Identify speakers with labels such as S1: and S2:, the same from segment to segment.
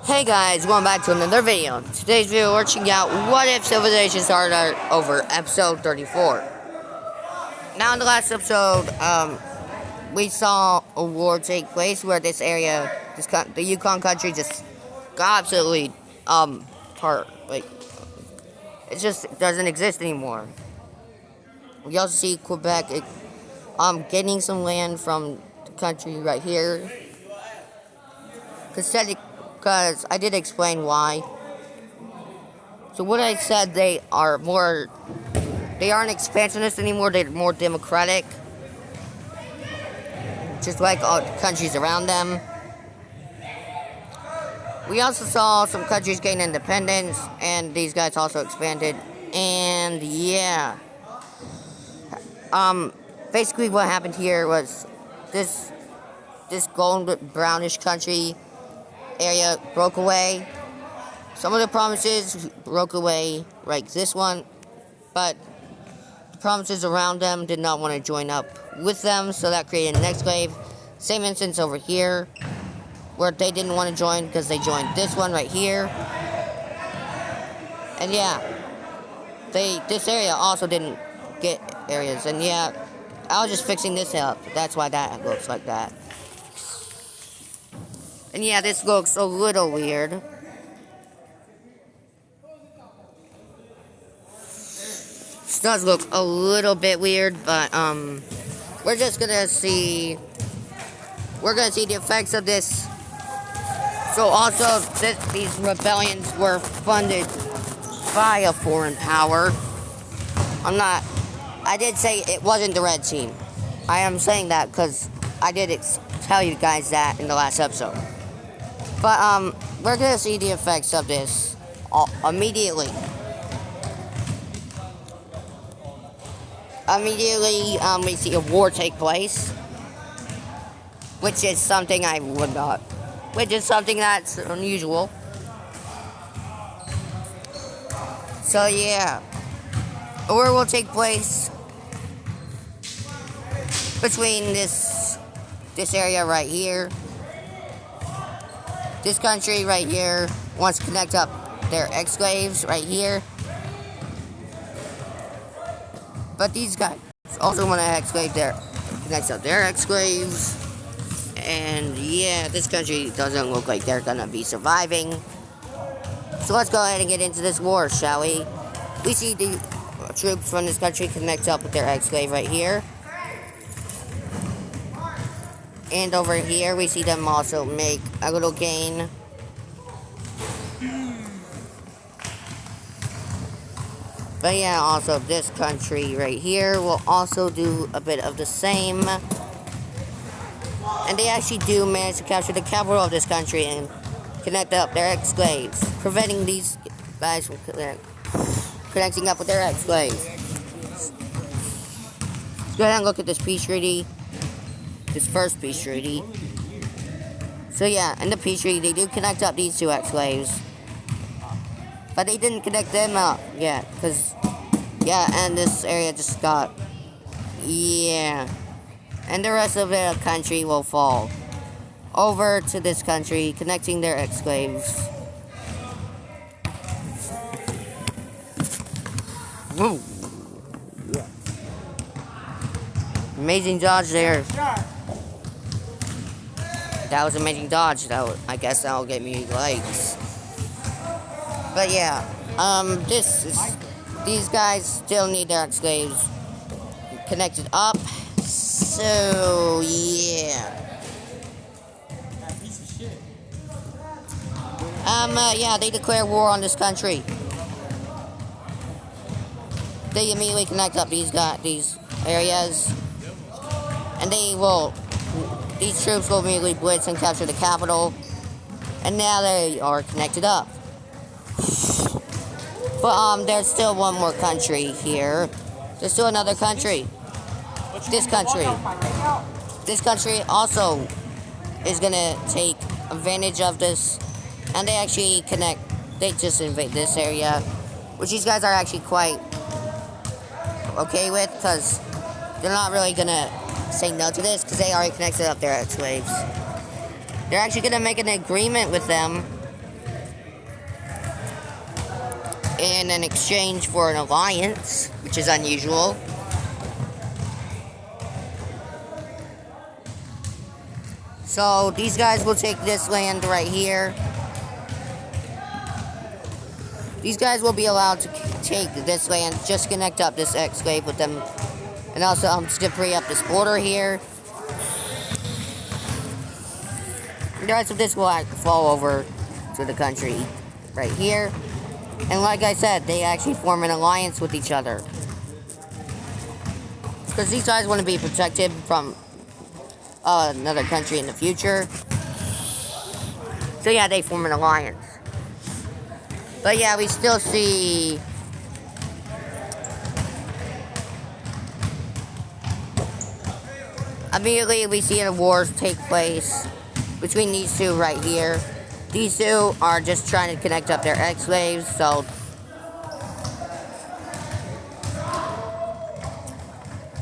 S1: Hey guys, welcome back to another video. Today's video we're checking out what if civilization started over episode 34. Now in the last episode, we saw a war take place where this area, the Yukon country just got absolutely, it just doesn't exist anymore. We also see Quebec, getting some land from the country right here. Because I did explain why. So what I said, they aren't expansionist anymore, they're more democratic. Just like all the countries around them. We also saw some countries gain independence, and these guys also expanded. And yeah. Basically what happened here was this golden brownish country area broke away. Some of the provinces broke away, like this one, but the provinces around them did not want to join up with them, so that created an exclave. Same instance over here, where they didn't want to join because they joined this one right here. And yeah, this area also didn't get areas, and yeah, I was just fixing this up. That's why that looks like that. And yeah, this looks a little weird. This does look a little bit weird, but we're just gonna see. We're gonna see the effects of this. So also, these rebellions were funded by a foreign power. I did say it wasn't the Red Team. I am saying that because I did tell you guys that in the last episode. But, we're gonna see the effects of this immediately. Immediately, we see a war take place. Which is something which is something that's unusual. So, yeah. A war will take place between this area right here. This country right here wants to connect up their exclaves right here. But these guys also want to connect up their exclaves. And yeah, this country doesn't look like they're gonna be surviving. So let's go ahead and get into this war, shall we? We see the troops from this country connect up with their exclave right here. And over here, we see them also make a little gain. But yeah, also this country right here will also do a bit of the same. And they actually do manage to capture the capital of this country and connect up their ex-slaves, preventing these guys from connecting up with their ex-slaves. Let's go ahead and look at this peace treaty. This first peace treaty. So yeah, in the peace treaty, they do connect up these two ex-slaves. But they didn't connect them up yet, because, yeah, and this area just got, yeah. And the rest of the country will fall over to this country, connecting their ex-slaves. Whoa. Yeah. Amazing dodge there. That was amazing dodge. I guess that'll get me likes. But yeah, these guys still need their ex-slaves connected up. So yeah. Yeah, they declare war on this country. They immediately connect up these areas, and these troops will immediately blitz and capture the capital, and now they are connected up. But there's still one more country here. There's still another country. This country also is gonna take advantage of this, and they actually they just invade this area, which these guys are actually quite okay with, because they're not really gonna say no to this, because they already connected up their ex-slaves. They're actually gonna make an agreement with them in an exchange for an alliance, which is unusual. So these guys will take this land right here. These guys will be allowed to take this land, just connect up this exclave with them, and also to free up this border here. The rest of this will fall over to the country right here. And like I said, they actually form an alliance with each other. Because these guys want to be protected from another country in the future. So yeah, they form an alliance. But yeah, we still see immediately we see a war take place between these two right here. These two are just trying to connect up their ex-slaves, so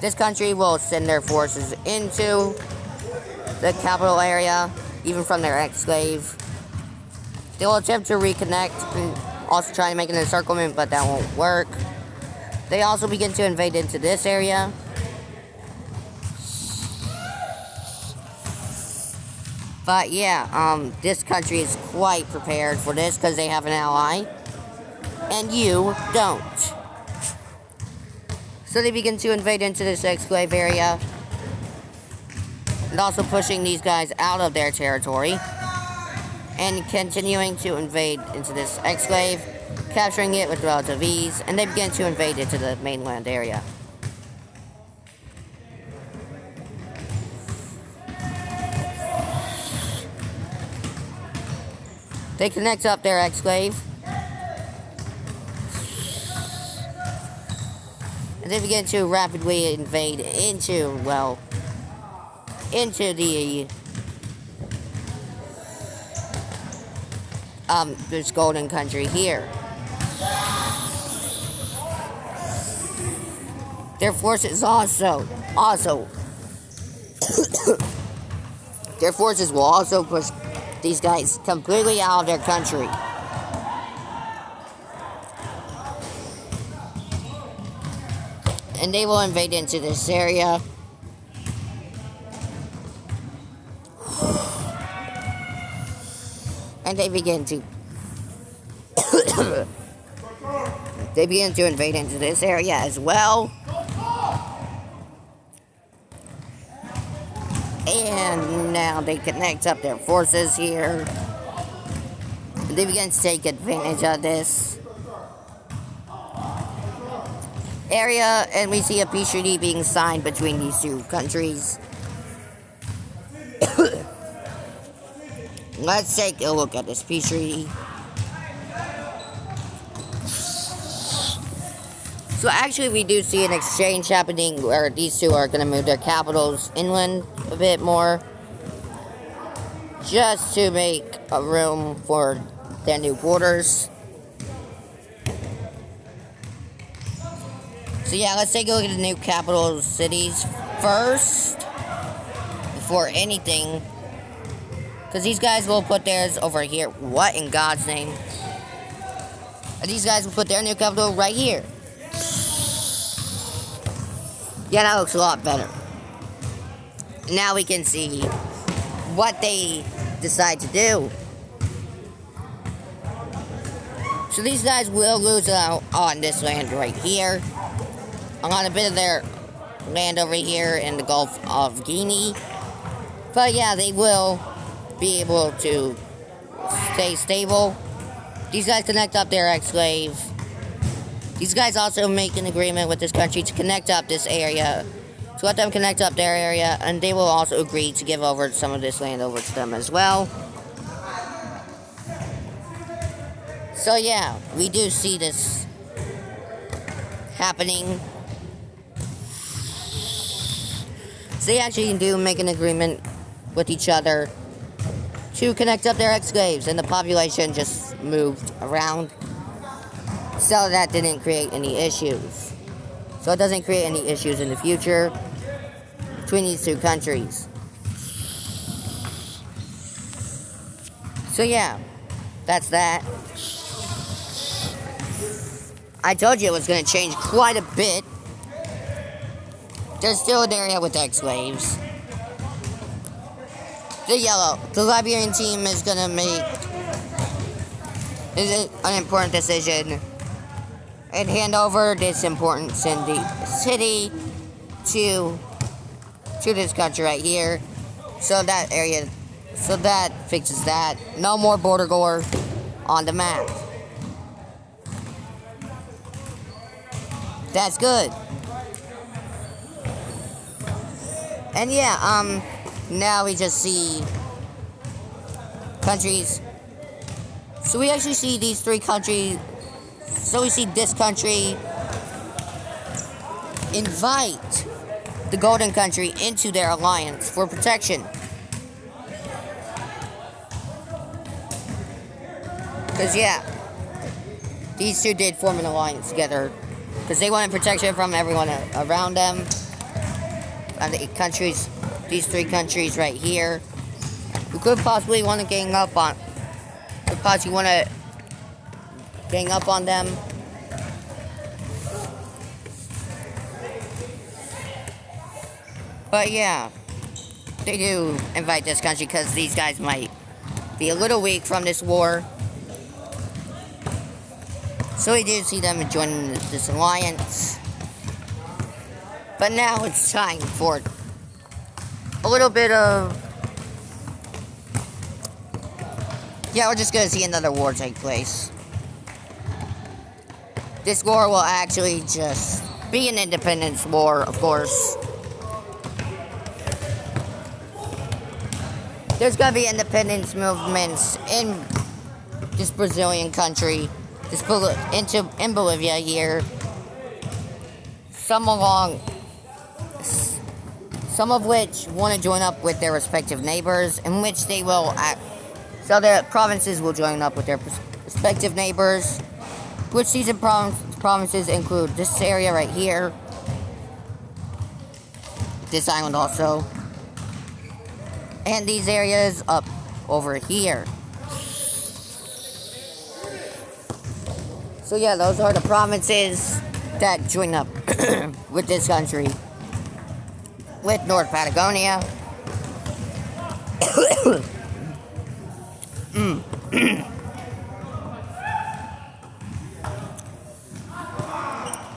S1: this country will send their forces into the capital area, even from their ex-slave. They will attempt to reconnect and also try to make an encirclement, but that won't work. They also begin to invade into this area. But yeah, this country is quite prepared for this because they have an ally, and you don't. So they begin to invade into this exclave area, and also pushing these guys out of their territory, and continuing to invade into this exclave, capturing it with relative ease, and they begin to invade into the mainland area. They connect up their exclave, and they begin to rapidly invade into, well, into the this golden country here. Their forces also their forces will also push these guys completely out of their country. And they will invade into this area. And they begin to invade into this area as well. And now they connect up their forces here. They begin to take advantage of this area, and we see a peace treaty being signed between these two countries. Let's take a look at this peace treaty. So actually we do see an exchange happening where these two are going to move their capitals inland a bit more, just to make a room for their new borders. So yeah, let's take a look at the new capital cities first, before anything. Because these guys will put theirs over here. What in God's name? And these guys will put their new capital right here. Yeah, that looks a lot better. Now we can see what they decide to do. So these guys will lose out on this land right here. On a bit of their land over here in the Gulf of Guinea. But yeah, they will be able to stay stable. These guys connect up their ex-slave. These guys also make an agreement with this country to connect up this area, to let them connect up their area, and they will also agree to give over some of this land over to them as well. So yeah, we do see this happening. So they actually do make an agreement with each other to connect up their ex-slaves, and the population just moved around. So that didn't create any issues. So it doesn't create any issues in the future between these two countries. So yeah, that's that. I told you it was going to change quite a bit. There's still an area with X-Waves. The Liberian team is going to make an important decision and hand over this important city to this country right here. So that fixes that. No more border gore on the map. That's good. And yeah, now we just see countries. So we actually see these 3 countries. So we see this country invite the Golden Country into their alliance for protection. Because yeah, these 2 did form an alliance together. Because they wanted protection from everyone around them. And these 3 countries right here, who could possibly want to gang up on them. But yeah, they do invite this country because these guys might be a little weak from this war. So we do see them joining this alliance. But now it's time for a little bit of... Yeah, we're just going to see another war take place. This war will actually just be an independence war, of course. There's going to be independence movements in this Brazilian country, in Bolivia here. Some of which want to join up with their respective neighbors, in which they will act. So the provinces will join up with their respective neighbors, which these provinces include this area right here, this island also, and these areas up over here. So yeah, those are the provinces that join up with this country, with North Patagonia.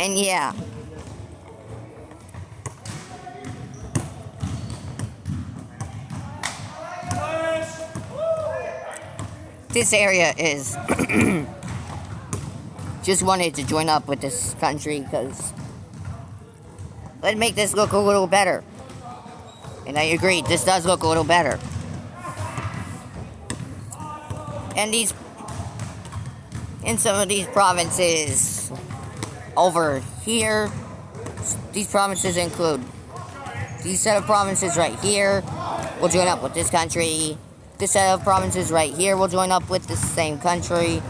S1: And yeah, this area is just wanted to join up with this country because let's make this look a little better. And I agree, this does look a little better. And in some of these provinces over here, these provinces include these set of provinces right here will join up with this country. This set of provinces right here will join up with the same country.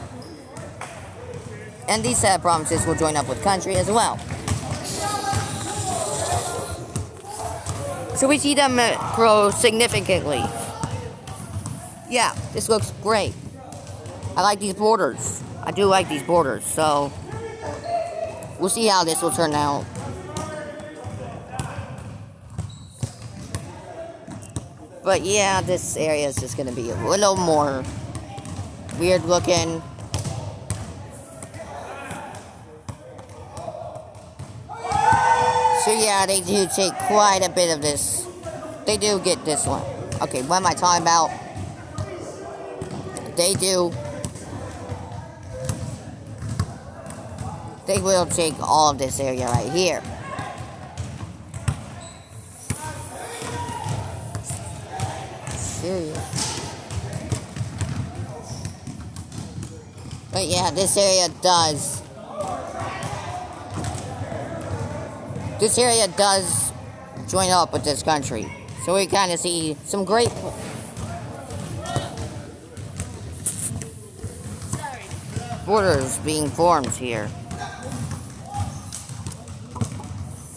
S1: And these set of provinces will join up with country as well. So we see them grow significantly. Yeah, this looks great. I like these borders. I do like these borders, so we'll see how this will turn out. But yeah, this area is just going to be a little more weird looking. So yeah, they do take quite a bit of this. They do get this one. Okay, what am I talking about? They do. They will take all of this area right here. Serious. But yeah, this area does. This area does join up with this country. So we kind of see some great borders being formed here.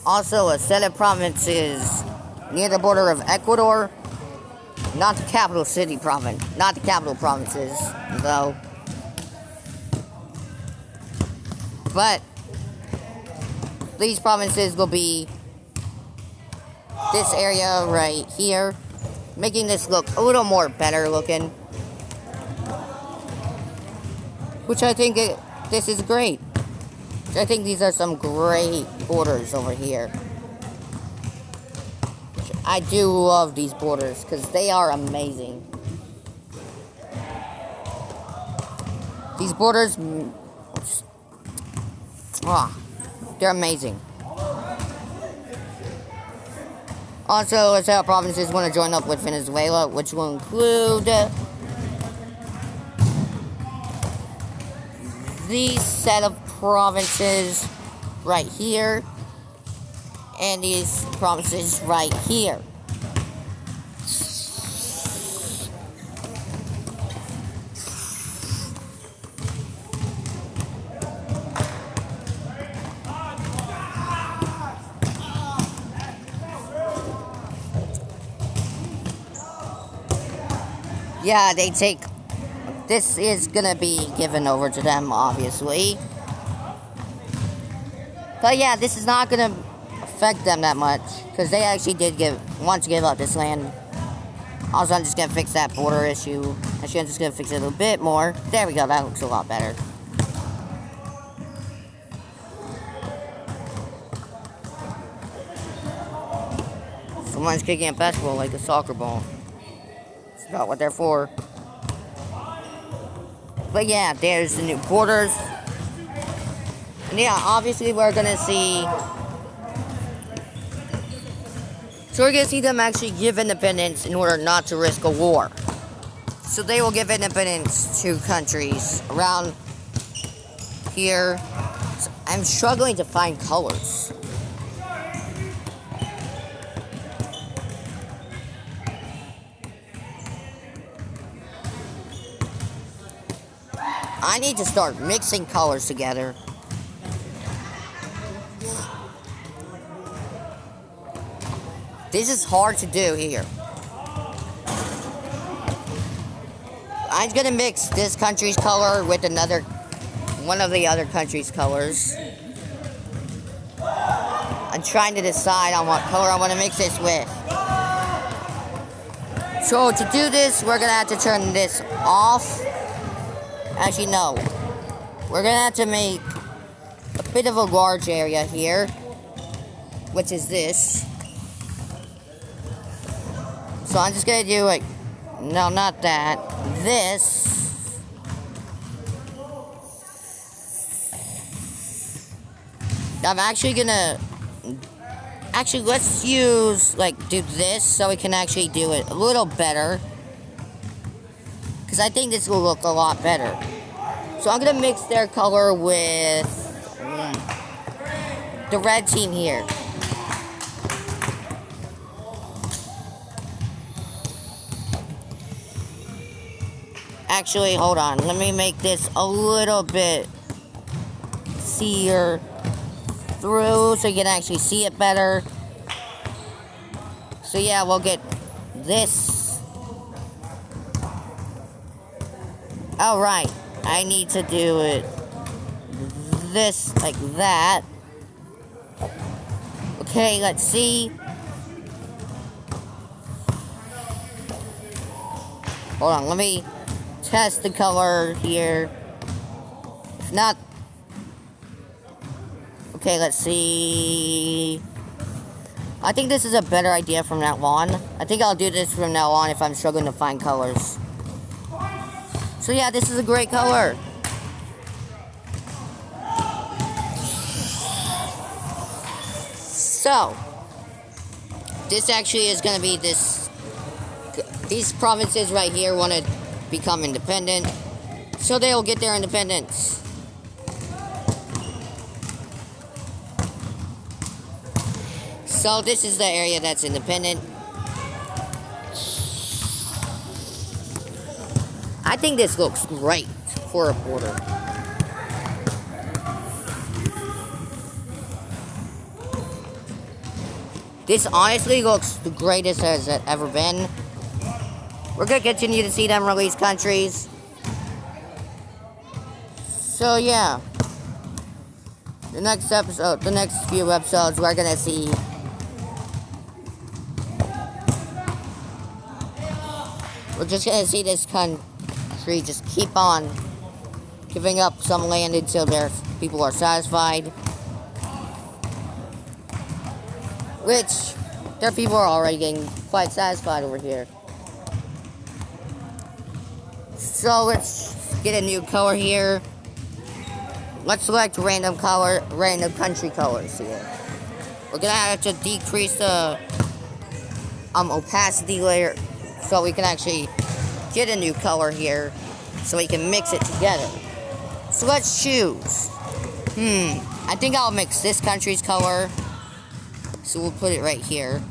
S1: Also, a set of provinces near the border of Ecuador. Not the capital city province. Not the capital provinces, though. But these provinces will be this area right here, making this look a little more better looking. Which I think this is great. I think these are some great borders over here. I do love these borders because they are amazing. These borders, they're amazing. Also, let's say our provinces want to join up with Venezuela, which will include these set of provinces right here and these provinces right here. Yeah, they take... This is gonna be given over to them, obviously. But yeah, this is not gonna affect them that much, because they actually did want to give up this land. Also, I'm just gonna fix that border issue. Actually, I'm just gonna fix it a little bit more. There we go, that looks a lot better. Someone's kicking a basketball like a soccer ball. It's not what they're for. But yeah, there's the new borders. And yeah, obviously we're gonna see... So we're gonna see them actually give independence in order not to risk a war. So they will give independence to countries around here. I'm struggling to find colors. I need to start mixing colors together. This is hard to do here. I'm gonna mix this country's color with one of the other country's colors. I'm trying to decide on what color I want to mix this with. So to do this, we're gonna have to turn this off. Actually, no. We're gonna have to make a bit of a large area here, which is this. So I'm just gonna do like, no, not that. This. I'm actually gonna, let's do this so we can actually do it a little better. Because I think this will look a lot better. So I'm going to mix their color with the red team here. Actually, hold on. Let me make this a little bit see-through so you can actually see it better. So yeah, we'll get this. Alright, I need to do it this like that. Okay, let's see. Hold on, let me test the color here. If not... Okay, let's see. I think this is a better idea from now on. I think I'll do this from now on if I'm struggling to find colors. So yeah, this is a great color. So, this actually is going to be this... These provinces right here want to become independent. So they'll get their independence. So this is the area that's independent. I think this looks great for a border. This honestly looks the greatest as it ever been. We're gonna continue to see them release countries. So yeah. the next few episodes, we're gonna see this country just keep on giving up some land until their people are satisfied. Which, their people are already getting quite satisfied over here. So let's get a new color here. Let's select random country colors here. We're gonna have to decrease the opacity layer so we can actually get a new color here so we can mix it together. So let's choose. I think I'll mix this country's color. So we'll put it right here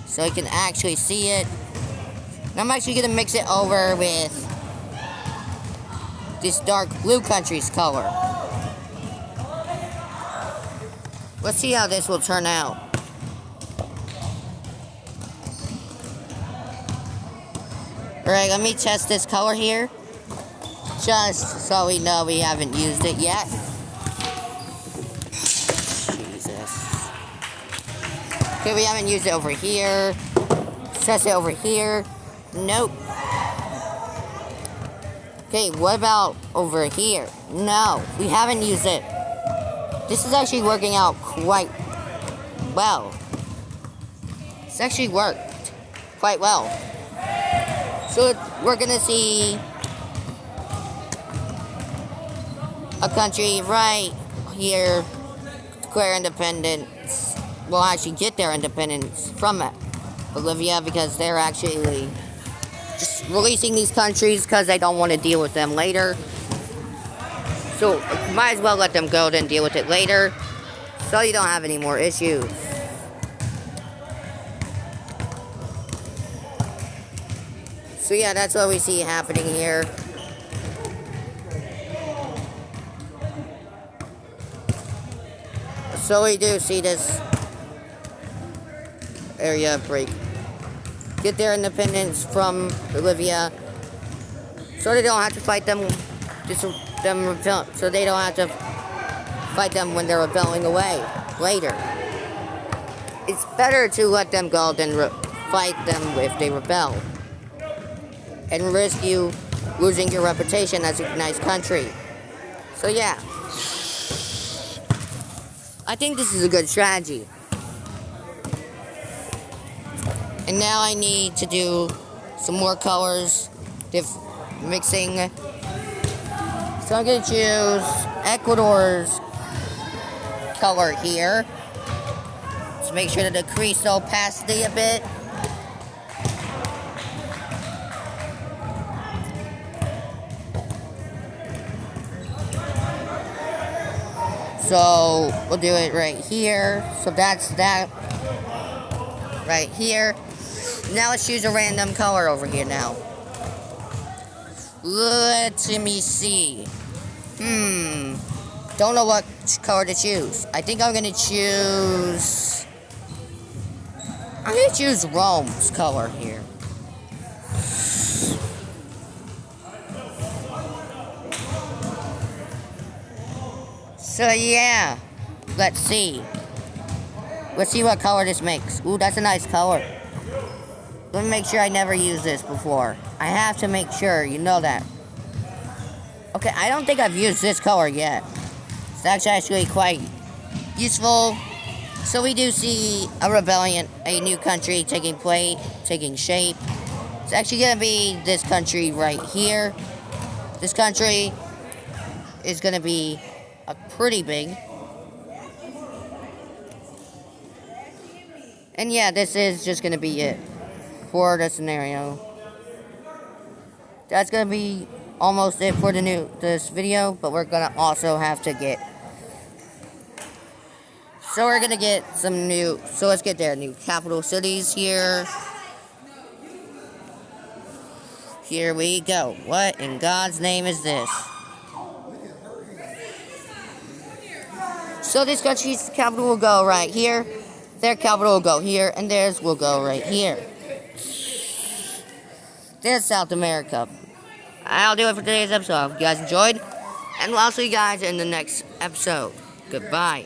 S1: so you can actually see it. And I'm actually gonna mix it over with this dark blue country's color. Let's see how this will turn out. Alright, let me test this color here. Just so we know we haven't used it yet. Jesus. Okay, we haven't used it over here. Let's test it over here. Nope. Okay, what about over here? No, we haven't used it. This is actually working out quite well. It's actually worked quite well. So we're gonna see a country right here declare independence. Will actually get their independence from it. Bolivia, because they're actually just releasing these countries because they don't want to deal with them later. So might as well let them go, then deal with it later, so you don't have any more issues. So yeah, that's what we see happening here. So we do see this area get their independence from Bolivia, so they don't have to fight them. So they don't have to fight them when they're rebelling away later. It's better to let them go than fight them if they rebel and risk you losing your reputation as a nice country. So yeah, I think this is a good strategy. And now I need to do some more colors, mixing. So I'm going to choose Ecuador's color here. Let's make sure to decrease the opacity a bit. So we'll do it right here. So that's that right here. Now let's choose a random color over here now. Let me see. Don't know what color to choose. I think I'm gonna choose Rome's color here. So yeah, let's see. Let's see what color this makes. Ooh, that's a nice color. Let me make sure I never used this before. I have to make sure, you know that. Okay, I don't think I've used this color yet. So that's actually quite useful. So we do see a rebellion, a new country taking shape. It's actually gonna be this country right here. This country is gonna be pretty big. And yeah, this is just gonna be it for the scenario. That's gonna be almost it for this video, but we're gonna also have to get. So we're gonna get some new. So let's get their new capital cities here. Here we go. What in God's name is this? So this country's capital will go right here. Their capital will go here, and theirs will go right here. There's South America. I'll do it for today's episode. I hope you guys enjoyed, and we'll see you guys in the next episode. Goodbye.